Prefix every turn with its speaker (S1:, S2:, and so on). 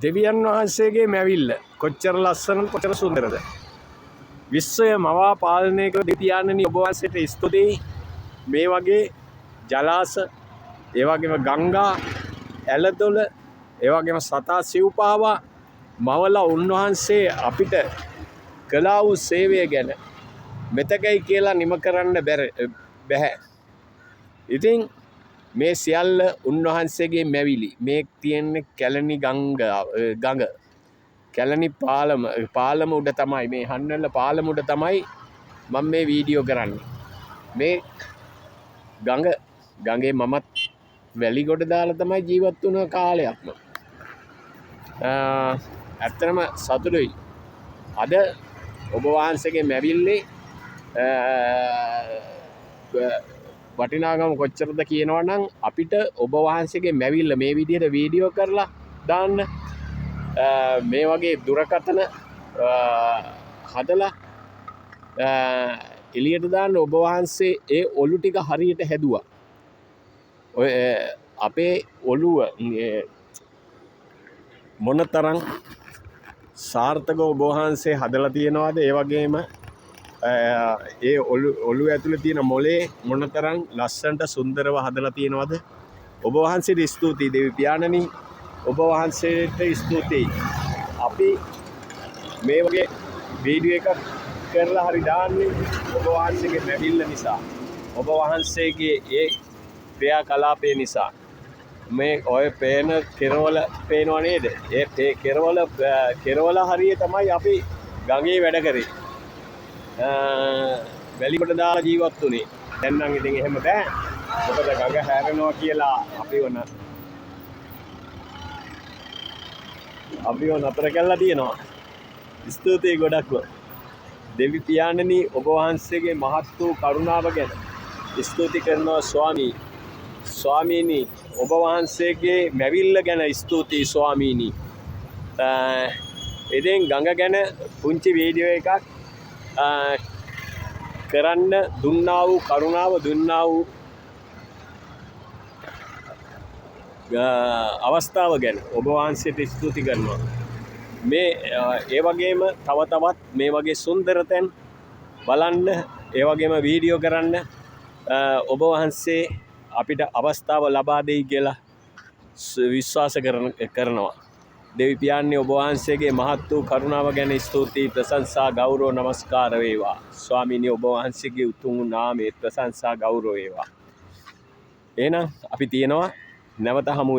S1: දෙවියන් වහන්සේගේ මැවිල්ල කොච්චර ලස්සනද කොච්චර සුන්දරද. විශ්වය මවා පාලනය කළ දෙවියන්නනි ඔබ වහන්සේට ස්තුතියි. මේ වගේ ජලාශ, ඒ වගේම ගංගා, ඇලදොල, ඒ වගේම සතා සිව්පාවා මවලා උන්වහන්සේ අපිට කළා වූ සේවය ගැන මෙතකයි කියලා නිම කරන්න බැහැ. ඉතින් මේ සියල්ල උන්වහන්සේගේ මැවිලි. මේ තියෙන්නේ කැලණි ගඟ. කැලණි පාලම උඩ තමයි, මේ හන්වැල්ල පාලම උඩ තමයි මම මේ වීඩියෝ කරන්නේ. මේ ගඟේ මමත් වැලි ගොඩ දාලා තමයි ජීවත් වුණ කාලයක්ම. ඇත්තටම සතුටුයි. අද ඔබ වහන්සේගේ මැවිල්ලේ වටිනාකම කොච්චරද කියනවා නම් අපිට ඔබ වහන්සේගේ මැවිල්ල මේ විදිහට වීඩියෝ කරලා දාන්න, මේ වගේ දුරකථන හදලා එළියට දාන්න ඔබ වහන්සේ ඒ ඔලු ටික හරියට හැදුවා. ඔය අපේ ඔළුව මොනතරම් සාර්ථකව ඔබ වහන්සේ හදලා තියෙනවද, ඒ වගේම ඒ ඔළුව ඇතුලේ තියෙන මොලේ මොනතරම් ලස්සනට සුන්දරව හදලා තියෙනවද. ඔබ වහන්සේට ස්තුතියි දෙවි පියාණනි. ඔබ වහන්සේට ස්තුතියි. අපි මේ වගේ වීඩියෝ එකක් කරලා හරි දාන්නේ ඔබ වහන්සේගේ මැවිල්ල නිසා, ඔබ වහන්සේගේ ඒ ක්‍රියාකලාපය නිසා. මේ ඔය පේන කෙරවල පේනව නේද? ඒ කෙරවල හරිය තමයි අපි ගඟේ වැඩ කරේ. වැලිකොට දාලා ජීවත් වුණේ. දැන් නම් ඉතින් එහෙම බෑ. මොකද ගඟ හැරෙනවා කියලා අපිව නතර කරලා තියෙනවා. ස්තුතියි ගොඩක්ම. දෙවි පියාණනි ඔබ වහන්සේගේ මහත් වූ කරුණාව ගැන ස්තුති කරනවා ස්වාමීනි. ඔබ වහන්සේගේ මැවිල්ල ගැන ස්තුතියි ස්වාමීනි. ඉතින් ගඟ ගැන පුංචි වීඩියෝ එකක් කරන්න දුන්නා වූ කරුණාව, දුන්නා වූ අවස්ථාව ගැන ඔබ වහන්සේට ස්තුති කරනවා. මේ ඒ වගේම තවත් මේ වගේ සුන්දර තැන් බලන්න, ඒ වගේම වීඩියෝ කරන්න ඔබ වහන්සේ අපිට අවස්ථාව ලබා දෙයි කියලා විශ්වාස කරනවා. දෙවි පියාණනි ඔබ වහන්සේගේ මහත් වූ කරුණාව ගැන ස්තුතියි, ප්‍රශංසා, ගෞරව, නමස්කාර වේවා. ස්වාමීනි ඔබ වහන්සේගේ උතුම් නාමයේ ප්‍රශංසා, ගෞරව වේවා. එහෙනම් අපි තියෙනවා නැවත හමු